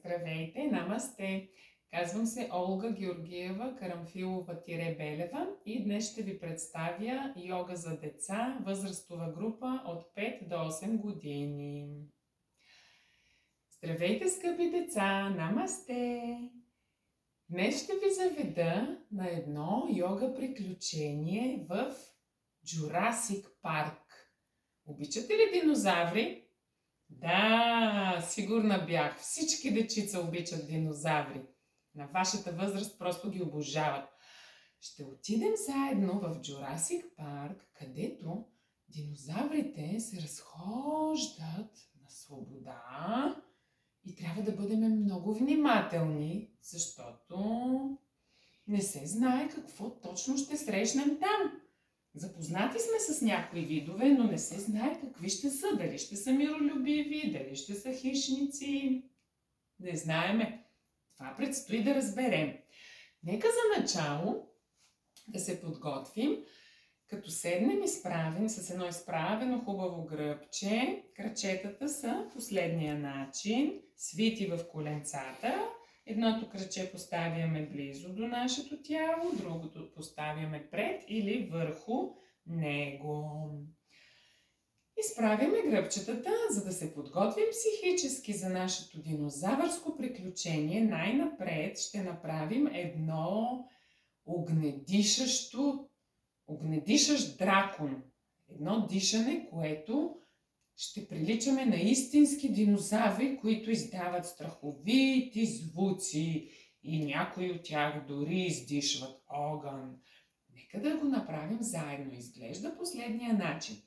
Здравейте, намасте! Казвам се Олга Георгиева Карамфилова-Белева и днес ще ви представя йога за деца, възрастова група от 5 до 8 години. Здравейте, скъпи деца! Намасте! Днес ще ви заведа на едно йога приключение в Джурасик парк. Обичате ли динозаври? Да, сигурна бях. Всички дечица обичат динозаври. На вашата възраст просто ги обожават. Ще отидем заедно в Джурасик парк, където динозаврите се разхождат на свобода и трябва да бъдем много внимателни, защото не се знае какво точно ще срещнем там. Запознати сме с някои видове, но не се знае какви ще са. Дали ще са миролюбиви, дали ще са хищници. Не знаеме. Това предстои да разберем. Нека за начало да се подготвим, като седнем изправени с едно изправено хубаво гръбче. Крачетата са последния начин. Свити в коленцата. Едното краче поставяме близо до нашето тяло, другото поставяме пред или върху него. Изправяме гръбчетата, за да се подготвим психически за нашето динозавърско приключение. Най-напред ще направим едно огнедишащ дракон. Едно дишане, което ще приличаме на истински динозаври, които издават страховити звуци и някои от тях дори издишват огън. Нека да го направим заедно. Изглежда последния начин.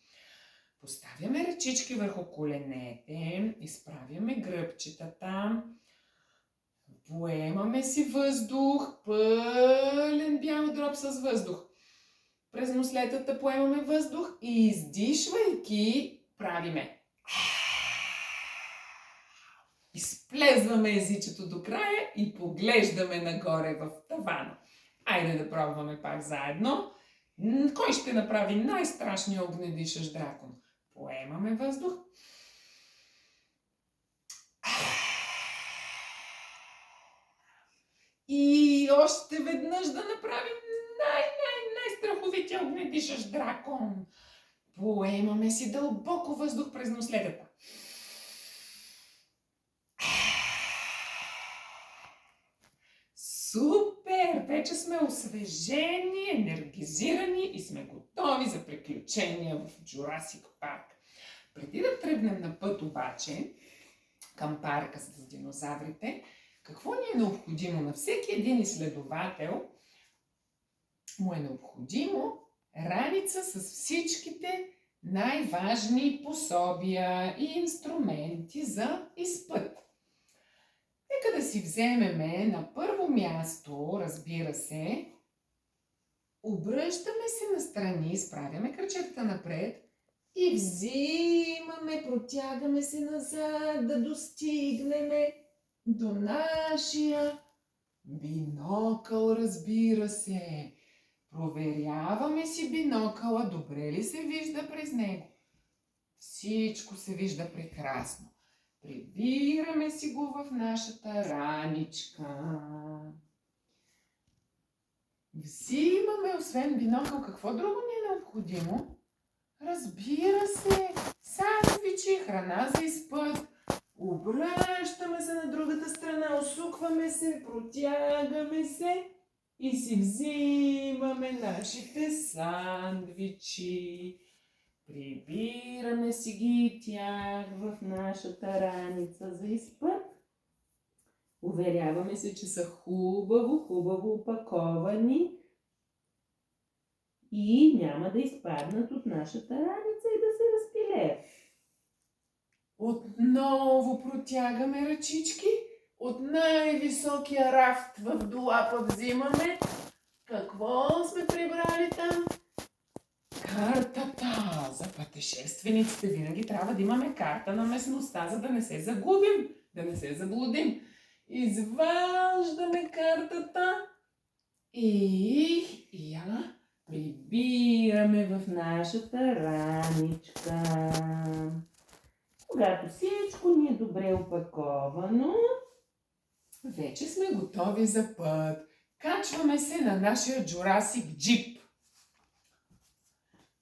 Поставяме ръчички върху коленете, изправяме гръбчетата, поемаме си въздух, пълен бял дроб с въздух. През нослетата поемаме въздух и издишвайки правиме. Изплезваме езичето до края и поглеждаме нагоре в тавана. Айде да пробваме пак заедно. Кой ще направи най-страшния огнедишащ дракон? Поемаме въздух. И още веднъж да направим най-страховития огнедишащ дракон. Поемаме си дълбоко въздух през нослетата. Супер! Вече сме освежени, енергизирани и сме готови за приключения в Джурасик парк. Преди да тръгнем на път обаче към парка с динозаврите, какво ни е необходимо? На всеки един изследовател му е необходимо раница с всичките най-важни пособия и инструменти за изпът. Нека да си вземеме на първо място, разбира се, обръщаме се настрани, изправяме крачетата напред и взимаме, протягаме се назад, да достигнем до нашия бинокъл, разбира се. Проверяваме си бинокъла, добре ли се вижда през него. Всичко се вижда прекрасно. Прибираме си го в нашата раничка. Взимаме, освен бинокъл, какво друго ни е необходимо? Разбира се, сандвичи, храна за изпът. Обръщаме се на другата страна, усукваме се, протягаме се и си взимаме нашите сандвичи. Прибираме си ги тях в нашата раница за изпът. Уверяваме се, че са хубаво опаковани и няма да изпаднат от нашата раница и да се разпилеят. Отново протягаме ръчички. От най-високия рафт в долапа взимаме. Какво сме прибрали там? Картата. За пътешествениците винаги трябва да имаме карта на местността, за да не се загубим, да не се заблудим. Изваждаме картата и я прибираме в нашата раничка. Когато всичко ни е добре опаковано, Вече сме готови за път. Качваме се на нашия Jurassic джип.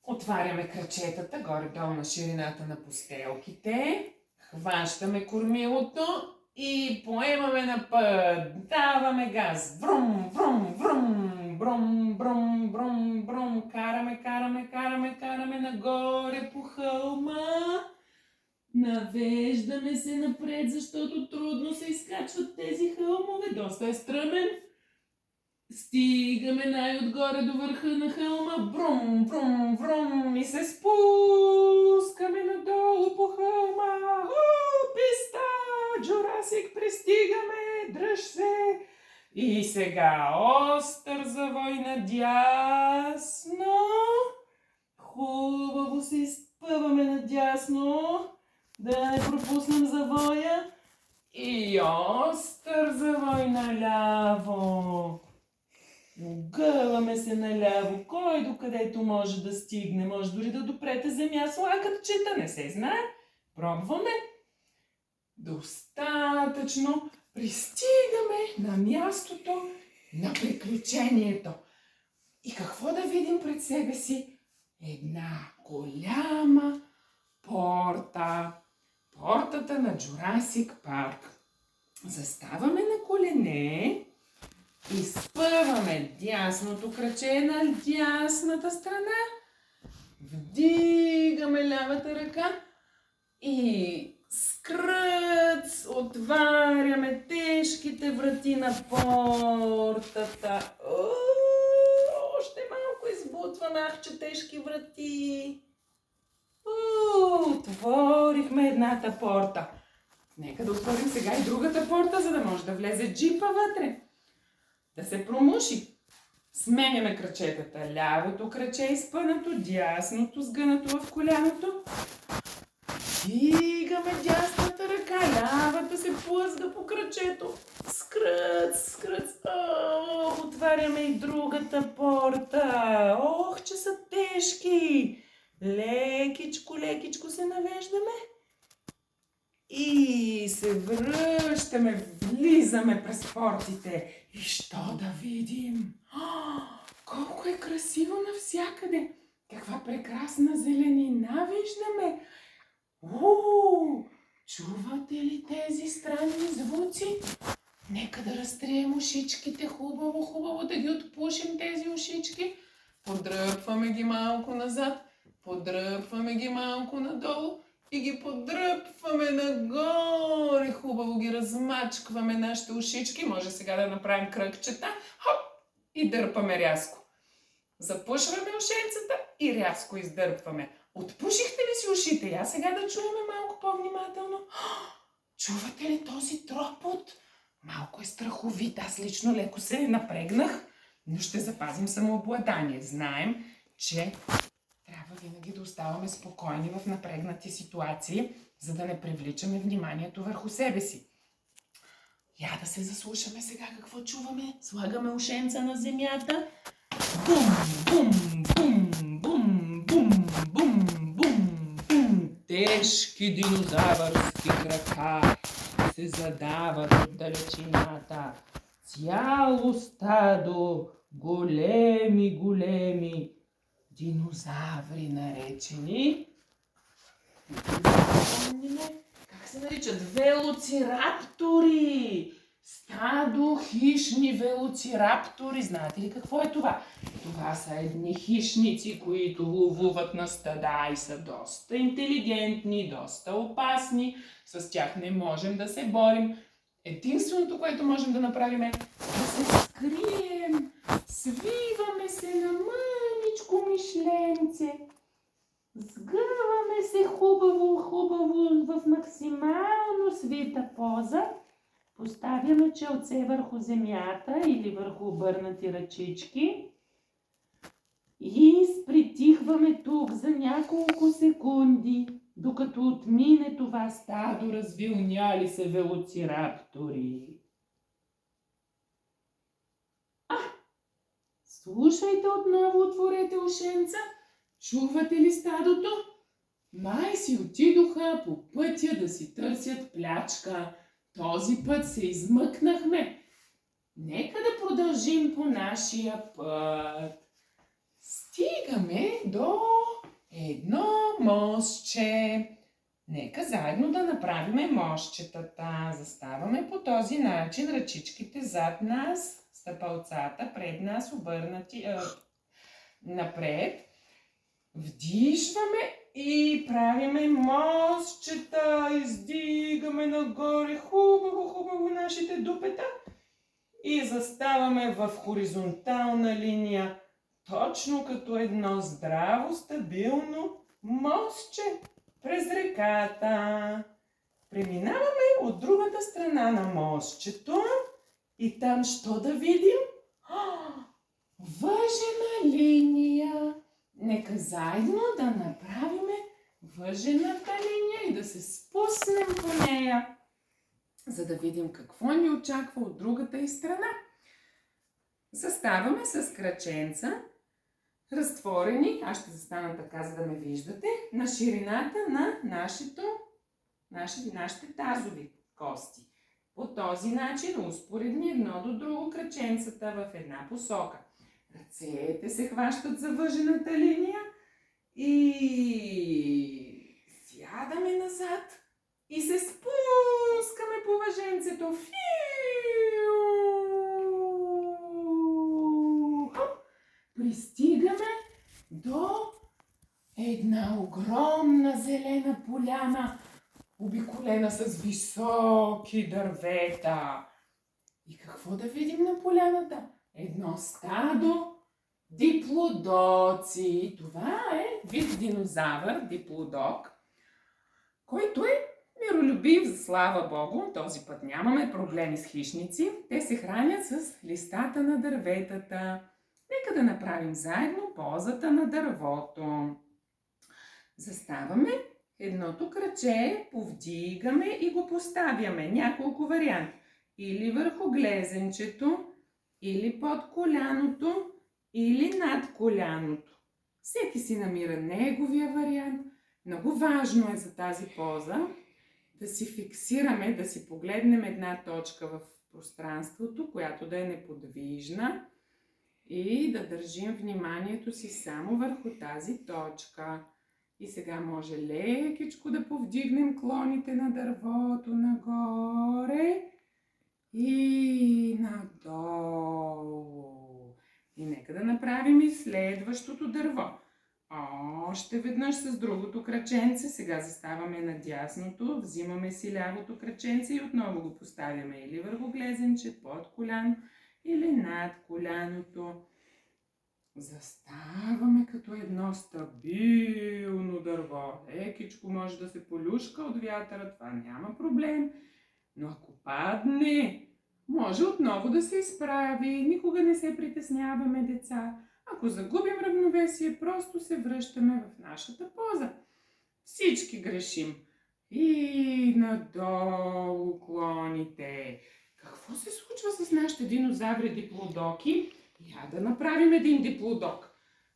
Отваряме крачетата горе-долу на ширината на постелките. Хващаме кормилото и поемаме на път. Даваме газ. Врум, врум, врум. Брум, брум, брум, брум. Караме нагоре по хълма. Навеждаме се напред, защото трудно се изкачват тези хълмове. Доста е стръмен. Стигаме най-отгоре до върха на хълма. Брум, брум, брум. И се спускаме надолу по хълма. Писта! Jurassic, пристигаме! Дръж се! И сега остър завой надясно. Хубаво се изпъваме надясно. Да не пропуснем завоя. И остър завой наляво. Огъваме се наляво. Кой докъдето може да стигне? Може дори да допрете земя с лакътчета. Не се знае. Пробваме. Достатъчно. Пристигаме на мястото на приключението. И какво да видим пред себе си? Една голяма порта. Портата на Jurassic Park. Заставаме на колене. Изпъваме дясното краче на дясната страна. Вдигаме лявата ръка и скръц отваряме тежките врати на портата. Още малко избутваме, че тежки врати. Отворихме едната порта. Нека да отворим сега и другата порта, за да може да влезе джипа вътре. Да се промуши. Сменяме крачетата. Лявото краче изпънато, дясното сгънато в коляното. Дигаме дясната ръка, лявата се плъзга по крачето. Скръц. Отваряме и другата порта. Ох, че са тежки. Лекичко се навеждаме. И се връщаме, влизаме през портите. И що да видим? Колко е красиво навсякъде! Каква прекрасна зеленина виждаме! Чувате ли тези странни звуци? Нека да разтрием ушичките хубаво да ги отпушим тези ушички. Подръпваме ги малко назад, подръпваме ги малко надолу и ги подръпваме нагоре. Хубаво ги размачкваме нашите ушички. Може сега да направим кръгчета. Хоп! И дърпаме рязко. Запушваме ушенцата и рязко издърпваме. Отпушихте ли си ушите? Я сега да чуеме малко по-внимателно. Чувате ли този тропот? Малко е страховит. Аз лично леко се напрегнах, но ще запазим самообладание. Знаем, че трябва винаги да оставаме спокойни в напрегнати ситуации, за да не привличаме вниманието върху себе си. Я да се заслушаме сега какво чуваме. Слагаме ушенца на земята. Бум, бум, бум, бум, бум, бум, бум, бум. Тежки динозавърски крака се задават от далечината. Цяло стадо големи динозаври наречени. Как се наричат? Велоцираптори! Стадо хищни велоцираптори. Знаете ли какво е това? Това са едни хищници, които ловуват на стада и са доста интелигентни, доста опасни. С тях не можем да се борим. Единственото, което можем да направим е да се скрием. Свиваме се на мъничко мишленце. Сгъваме се хубаво в максимално свита поза. Поставяме челце върху земята или върху обърнати ръчички. И притихваме тук за няколко секунди, докато отмине това стадо развилняли се велоцираптори. Слушайте отново, отворете ушенца. Чувате ли стадото? Май си отидоха по пътя да си търсят плячка. Този път се измъкнахме. Нека да продължим по нашия път. Стигаме до едно мостче. Нека заедно да направим мостчетата. Заставаме по този начин, ръчичките зад нас, стъпалцата пред нас, обърнати напред. Вдишваме и правиме мостчета. Издигаме нагоре хубаво нашите дупета и заставаме в хоризонтална линия, точно като едно здраво, стабилно мостче през реката. Преминаваме от другата страна на мостчето и там що да видим? Въжена линия. Нека заедно да направим въжената линия и да се спуснем по нея, за да видим какво ни очаква от другата й страна. Заставаме с краченца, разтворени, аз ще застана така, за да ме виждате, на ширината на нашите тазови кости. По този начин успоредни едно до друго краченцата в една посока. Ръцете се хващат за въжената линия и сядаме назад и се спускаме по въженцето. Пристигаме до една огромна зелена поляна, обиколена с високи дървета. И какво да видим на поляната? Едно стадо диплодоци. Това е вид динозавър, диплодок, който е миролюбив, слава Богу. Този път нямаме проблеми с хищници. Те се хранят с листата на дърветата. Нека да направим заедно позата на дървото. Заставаме, едното краче повдигаме и го поставяме. Няколко варианта. Или върху глезенчето, или под коляното, или над коляното. Всеки си намира неговия вариант. Много важно е за тази поза да си фиксираме, да си погледнем една точка в пространството, която да е неподвижна и да държим вниманието си само върху тази точка. И сега може лекичко да повдигнем клоните на дървото нагоре и надолу. И нека да направим и следващото дърво. Още веднъж с другото краченце. Сега заставаме на дясното, взимаме си лявото краченце и отново го поставяме или върху глезенче, под коляно, или над коляното. Заставаме като едно стабилно дърво. Лекичко може да се полюшка от вятъра, това няма проблем. Но ако падне, може отново да се изправи. Никога не се притесняваме, деца. Ако загубим равновесие, просто се връщаме в нашата поза. Всички грешим. И надолу клоните. Какво се случва с нашите динозаври диплодоки? Я да направим един диплодок.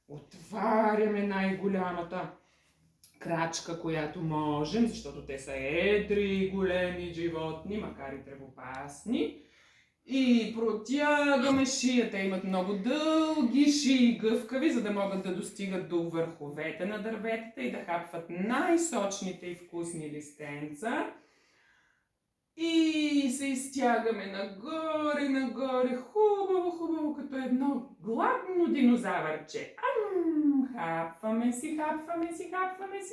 Отваряме най-голямата крачка, която можем, защото те са едри и големи животни, макар и тревопасни. И протягаме шията. Имат много дълги шии, гъвкави, за да могат да достигат до върховете на дърветата и да хапват най-сочните и вкусни листенца. И се изтягаме нагоре, хубаво, като едно гладно динозавърче. Хапваме си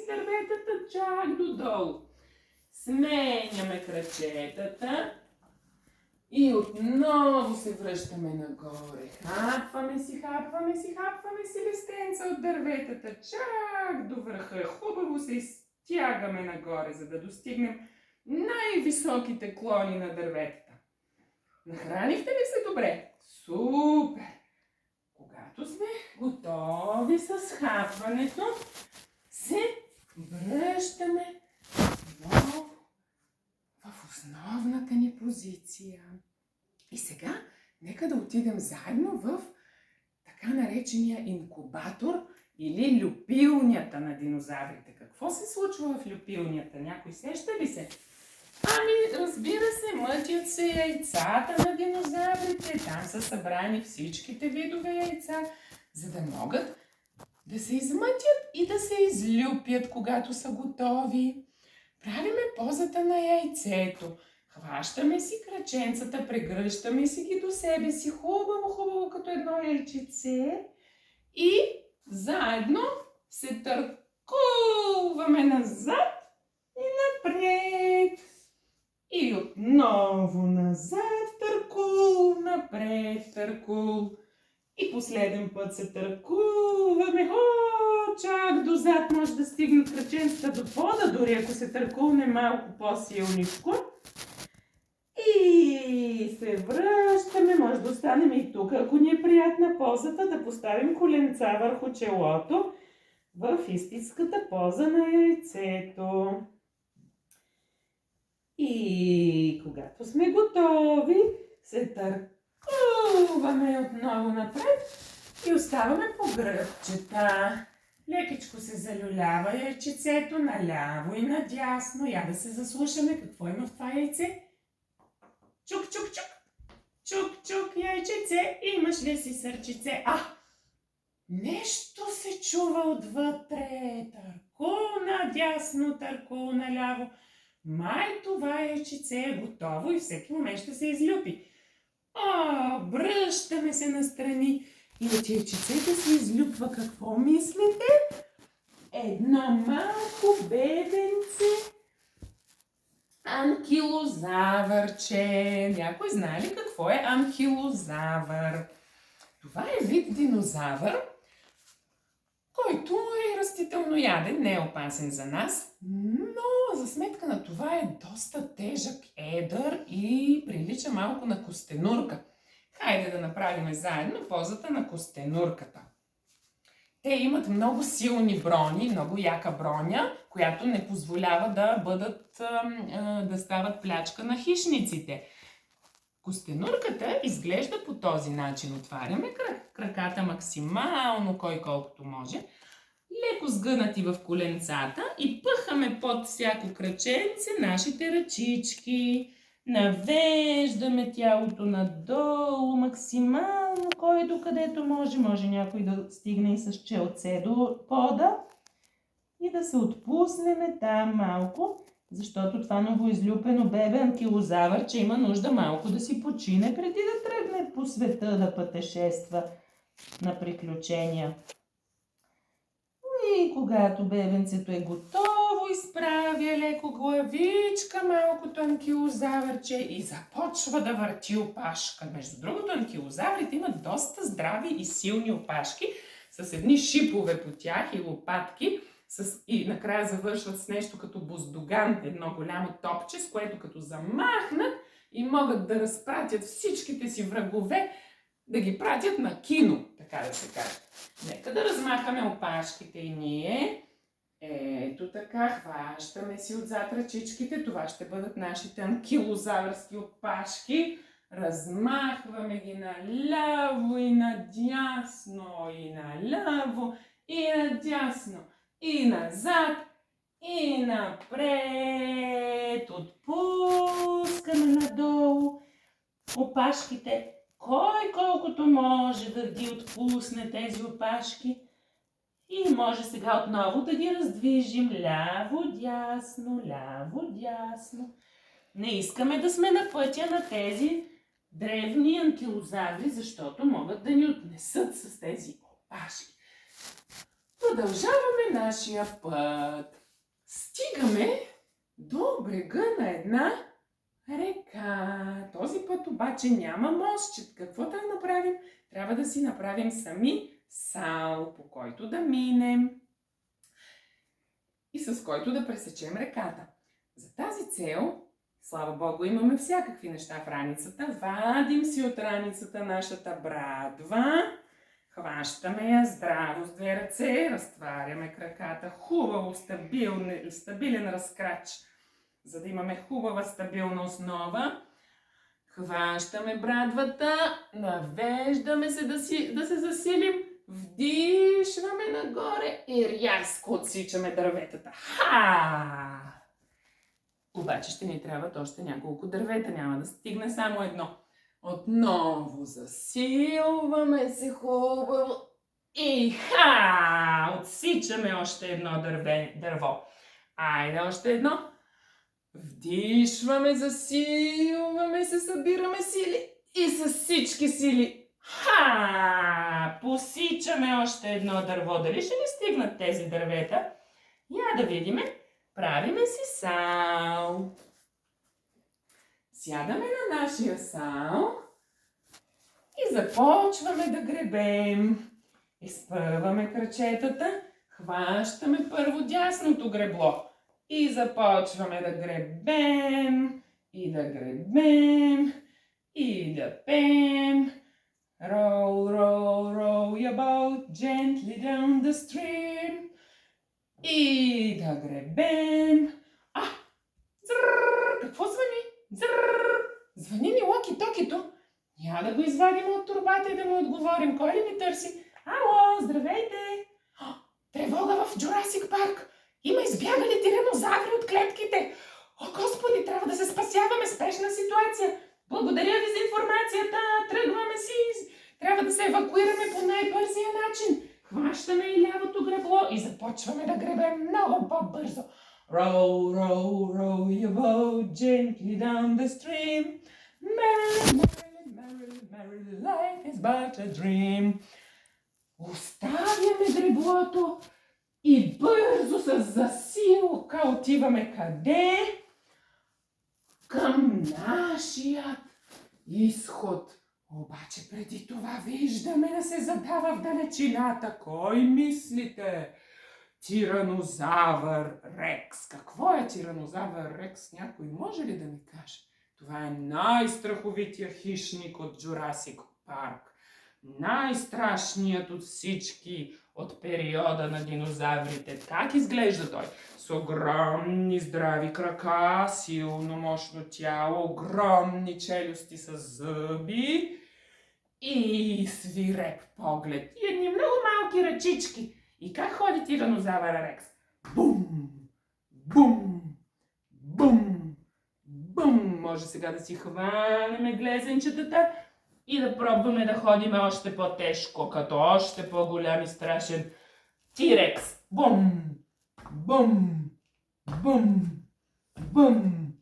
дърветата чак додолу. Сменяме крачетата и отново се връщаме нагоре. Хапваме си листенца от дърветата чак до върха. Хубаво се изтягаме нагоре, за да достигнем най-високите клони на дърветата. Нахранихте ли се добре? Супер! Когато сме готови с хапването, се връщаме отново в основната ни позиция. И сега нека да отидем заедно в така наречения инкубатор или люпилнята на динозаврите. Какво се случва в люпилнята? Някой сеща ли се? Ами, разбира се, Мътят се яйцата на динозаврите. Там са събрани всичките видове яйца, за да могат да се измътят и да се излюпят, когато са готови. Правиме позата на яйцето. Хващаме си краченцата, прегръщаме си ги до себе си, хубаво, като едно яйчице и заедно се търкуваме назад и напред. И отново назад, търкул, напред, търкул. И последен път се търкуваме. Чак дозад може да стигнат краченцата до пода, дори ако се търкулне малко по-силничко. И се връщаме, може да останем и тук, ако ни е приятна позата, да поставим коленца върху челото в истинската поза на яйцето. И когато сме готови, се търкуваме отново напред и оставаме по гръбчета. Лекичко се залюлява яйчицето наляво и надясно. Я да се заслушаме какво има в това яйце. Чук, чук, чук. Чук, чук, яйчице, имаш ли си сърчице? Нещо се чува отвътре. Търкул надясно, търкул наляво. Май това яйчице е готово и всеки момент ще се излюпи. Бръщаме се настрани и от яйчицето се излюпва какво мислите? Едно малко бебенце. Анкилозавърче. Някой знае ли какво е анкилозавър? Това е вид динозавър, който е растителнояден, не е опасен за нас, но за сметка на това е доста тежък, едър и прилича малко на костенурка. Хайде да направим заедно позата на костенурката. Те имат много силни брони, много яка броня, която не позволява да стават плячка на хищниците. Костенурката изглежда по този начин. Отваряме краката максимално, кой колкото може, леко сгънати в коленцата и пъхаме под всяко краченце нашите ръчички. Навеждаме тялото надолу максимално, кой докъдето може. Може някой да стигне и с челце до пода и да се отпуснеме там малко, защото това новоизлюпено бебе анкилозавърче има нужда малко да си почине преди да тръгне по света да пътешества на приключения. И когато бебенцето е готово, изправя леко главичка малкото анкилозавърче и започва да върти опашка. Между другото, анкилозаврите имат доста здрави и силни опашки с едни шипове по тях и лопатки и накрая завършват с нещо като буздоган, едно голямо топче, с което като замахнат и могат да разпратят всичките си врагове, да ги пратят на кино, така да се каже. Нека да размахаме опашките и ние. Ето така, хващаме си отзад ръчичките. Това ще бъдат нашите анкилозавърски опашки. Размахваме ги наляво и надясно, и наляво, и надясно, и назад, и напред. Отпускаме надолу опашките. Кой колкото може да ги отпусне тези опашки. И може сега отново да ги раздвижим ляво-дясно, ляво-дясно. Не искаме да сме на пътя на тези древни анкилозаври, защото могат да ни отнесат с тези опашки. Продължаваме нашия път. Стигаме до брега на една река. Този път обаче няма мостчет. Какво да направим? Трябва да си направим сами сал, по който да минем и с който да пресечем реката. За тази цел, слава Богу, имаме всякакви неща в раницата. Вадим си от раницата нашата брадва, хващаме я здраво с две ръце, разтваряме краката, хубаво, стабилен разкрач, за да имаме хубава стабилна основа. Хващаме брадвата, навеждаме се да се засилим, вдишваме нагоре и рязко отсичаме дърветата. Обаче ще ни трябват още няколко дървета, няма да стигне само едно. Отново засилваме се хубаво и отсичаме още едно дърво. Айде още едно. Вдишваме, засилваме се, събираме сили и с всички сили посичаме още едно дърво. Дали ще ни стигнат тези дървета? Я да видиме. Правиме си сал. Сядаме на нашия сал и започваме да гребем. Изпъваме крачетата, хващаме първо дясното гребло и започваме да гребем и да гребем и да пеем. Roll, roll, roll your boat gently down the stream. И да гребем. Какво звъни? Звъни ни локи-токито. Няма да го извадим от турбата и да му отговорим. Кой ли ни търси? Ало, здравейте! Тревога в Джурасик парк! Има избягали тиранозаври от клетките! О, Господи, трябва да се спасяваме! Спешна ситуация! Благодаря ви за информацията! Тръгваме си! Трябва да се евакуираме по най-бързия начин! Хващаме и лявото гребло и започваме да гребем много по-бързо. Roll, roll, roll your boat gently down the stream. Merrily, merrily, merrily, merrily, life is but a dream. Оставяме греблото и бързо с засилка отиваме къде? Към нашият изход. Обаче преди това виждаме да се задава в далечината. Кой мислите? Тиранозавър Рекс. Какво е тиранозавър Рекс? Някой може ли да ми каже? Това е най-страховития хищник от Джурасик парк. Най-страшният от всички от периода на динозаврите. Как изглежда той? С огромни здрави крака, силно мощно тяло, огромни челюсти с зъби и свиреп поглед. И едни много малки ръчички. И как ходи тиранозавър Рекс? Бум! Бум! Бум! Бум! Може сега да си хванеме глезенчетата и да пробваме да ходим още по-тежко, като още по-голям и страшен Тирекс. Бум! Бум! Бум! Бум!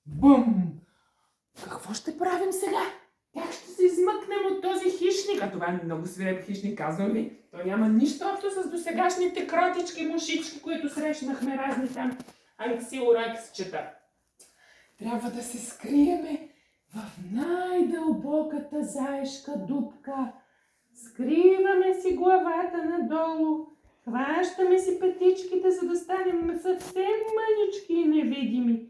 Бум! Какво ще правим сега? Как ще се измъкнем от този хищник? А това е много свиреп хищник, казвам ви. Той няма нищо общо с досегашните кротички, мушички, които срещнахме разни там анксилораксчета. Трябва да се скриеме в най-дълбоката заешка дупка. Скриваме си главата надолу, хващаме си петичките, за да станем съвсем мънички и невидими.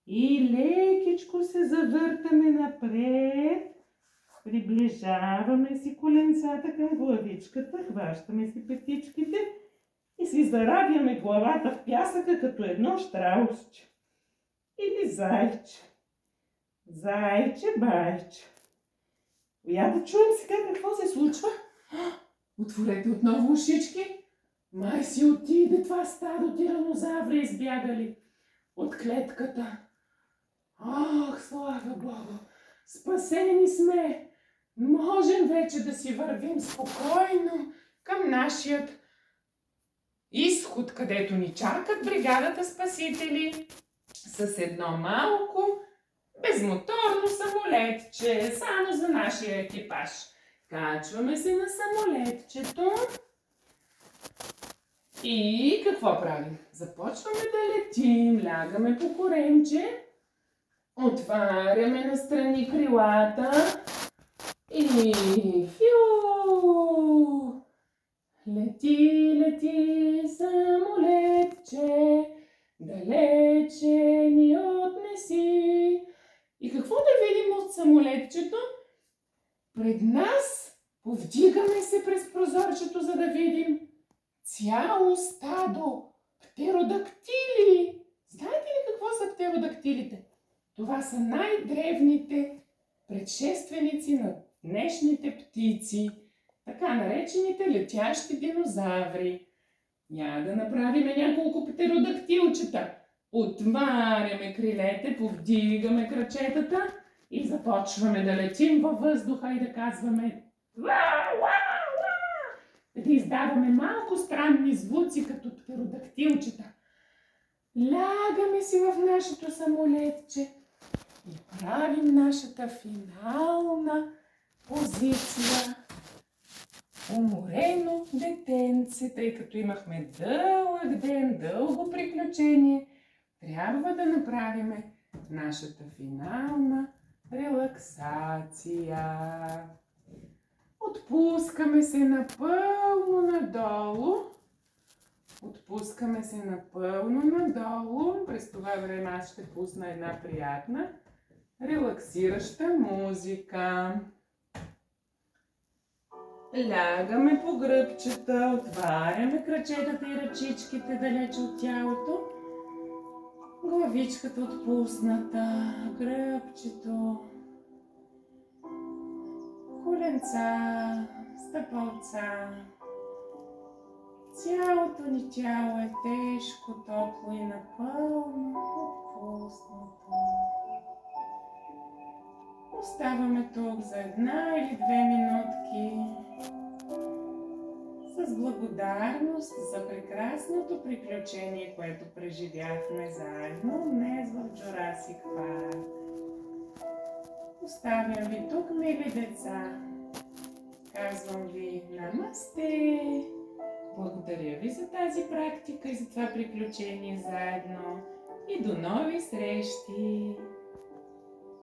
И лекичко се завъртаме напред, приближаваме си коленцата към главичката, хващаме си петичките и си заравяме главата в пясъка като едно щраусче. Или зайче. Зайче, байче. Я да чуем сега какво се случва. Отворете отново ушички. Май си отиде това стадо тиранозаври избягали от клетката. Ах, слава Богу! Спасени сме! Можем вече да си вървим спокойно към нашият изход, където ни чакат бригадата спасители с едно малко безмоторно самолетче, само за нашия екипаж. Качваме се на самолетчето и какво правим? Започваме да летим, лягаме по коремче, отваряме настрани крилата и фю! Лети, лети, самолетче, далече ни отнеси. И какво да видим от самолетчето? Пред нас повдигаме се през прозорчето, за да видим цяло стадо птеродактили. Знаете ли какво са птеродактилите? Това са най-древните предшественици на днешните птици, така наречените летящи динозаври. Я да направим няколко птеродактилчета. Отваряме крилете, повдигаме крачетата и започваме да летим във въздуха и да казваме уа, уа, уа! Да издаваме малко странни звуци, като птеродактилчета. Лягаме си в нашето самолетче и правим нашата финална позиция. Уморено детенце, тъй като имахме дълъг ден, дълго приключение, трябва да направим нашата финална релаксация. Отпускаме се напълно надолу. Отпускаме се напълно надолу. През това време аз ще пусна една приятна, релаксираща музика. Лягаме по гръбчета, отваряме крачетата и ръчичките далече от тялото. Главичката отпусната, гръбчето, коленца, стъпалца. Цялото ни тяло е тежко, топло и напълно отпуснато. Оставаме тук за 1 или 2 минутки с благодарност за прекрасното приключение, което преживяхме заедно днес в Jurassic Park. Оставям ви тук, мили деца. Казвам ви намасте. Благодаря ви за тази практика и за това приключение заедно. И до нови срещи!